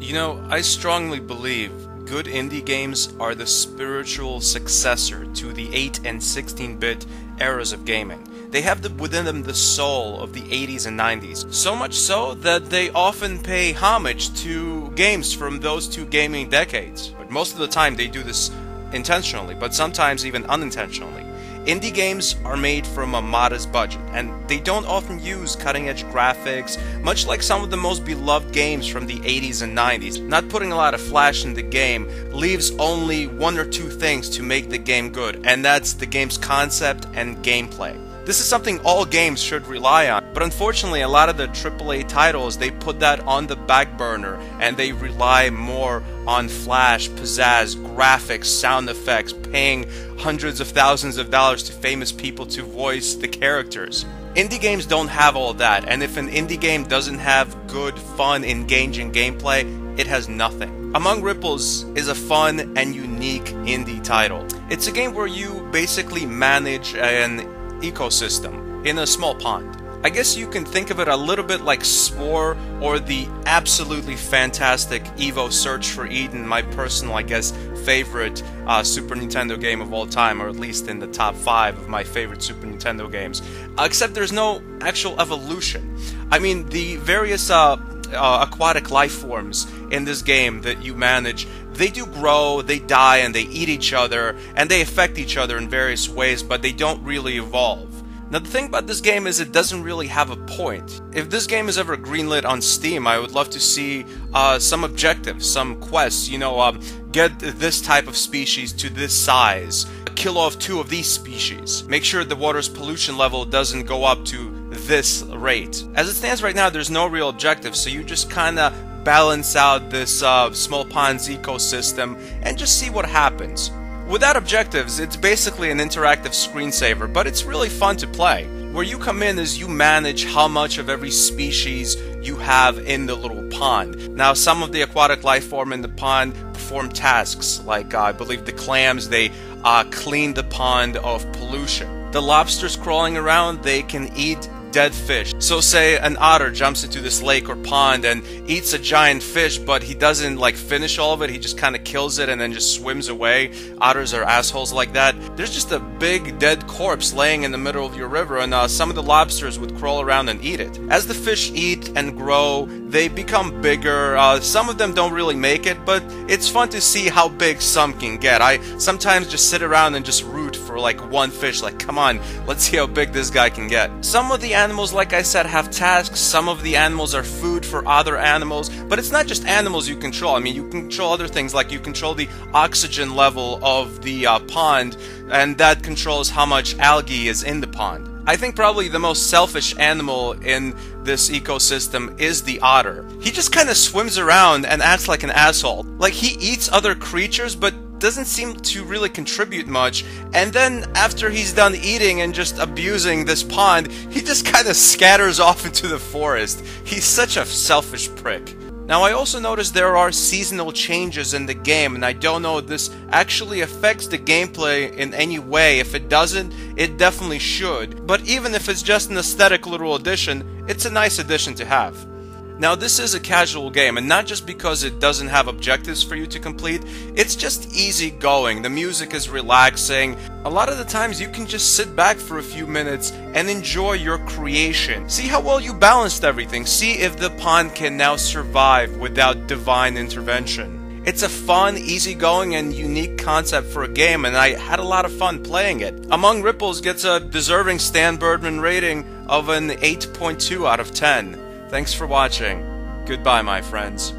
You know, I strongly believe good indie games are the spiritual successor to the 8 and 16-bit eras of gaming. They have within them the soul of the 80s and 90s, so much so that they often pay homage to games from those two gaming decades. But most of the time they do this intentionally, but sometimes even unintentionally. Indie games are made from a modest budget, and they don't often use cutting-edge graphics, much like some of the most beloved games from the 80s and 90s. Not putting a lot of flash in the game leaves only one or two things to make the game good, and that's the game's concept and gameplay. This is something all games should rely on, but unfortunately a lot of the AAA titles, they put that on the back burner and they rely more on flash, pizzazz, graphics, sound effects, paying hundreds of thousands of dollars to famous people to voice the characters. Indie games don't have all that, and if an indie game doesn't have good, fun, engaging gameplay, it has nothing. Among Ripples is a fun and unique indie title. It's a game where you basically manage an ecosystem in a small pond. I guess you can think of it a little bit like Spore or the absolutely fantastic Evo Search for Eden, my personal, I guess, favorite Super Nintendo game of all time, or at least in the top 5 of my favorite Super Nintendo games. Except there's no actual evolution. I mean, the various aquatic life forms in this game that you manage, they do grow, they die, and they eat each other, and they affect each other in various ways, but they don't really evolve. Now the thing about this game is it doesn't really have a point. If this game is ever greenlit on Steam, I would love to see some objectives, some quests, you know, get this type of species to this size, kill off 2 of these species, make sure the water's pollution level doesn't go up to this rate. As it stands right now, there's no real objective, so you just kinda balance out this small pond's ecosystem and just see what happens. Without objectives, it's basically an interactive screensaver, but it's really fun to play. Where you come in is you manage how much of every species you have in the little pond. Now, some of the aquatic life form in the pond perform tasks, like I believe the clams, they clean the pond of pollution. The lobsters crawling around, they can eat dead fish. So say an otter jumps into this lake or pond and eats a giant fish, but he doesn't like finish all of it, he just kind of kills it and then just swims away. Otters are assholes like that. There's just a big dead corpse laying in the middle of your river, and some of the lobsters would crawl around and eat it. As the fish eat and grow, they become bigger. Some of them don't really make it, but it's fun to see how big some can get. I sometimes just sit around and just root for like one fish, like, come on, let's see how big this guy can get. Some of the animals, like I said, have tasks. Some of the animals are food for other animals, but it's not just animals you control. I mean, you control other things, like you control the oxygen level of the pond, and that controls how much algae is in the pond. I think probably the most selfish animal in this ecosystem is the otter. He just kind of swims around and acts like an asshole. Like, he eats other creatures, but doesn't seem to really contribute much, and then after he's done eating and just abusing this pond, he just kind of scatters off into the forest. He's such a selfish prick. Now, I also noticed there are seasonal changes in the game, and I don't know if this actually affects the gameplay in any way. If it doesn't, it definitely should. But even if it's just an aesthetic little addition, it's a nice addition to have. Now, this is a casual game, and not just because it doesn't have objectives for you to complete, it's just easy going. The music is relaxing. A lot of the times you can just sit back for a few minutes and enjoy your creation. See how well you balanced everything. See if the pond can now survive without divine intervention. It's a fun, easygoing, and unique concept for a game, and I had a lot of fun playing it. Among Ripples gets a deserving stanburdman rating of an 8.2 out of 10. Thanks for watching. Goodbye, my friends.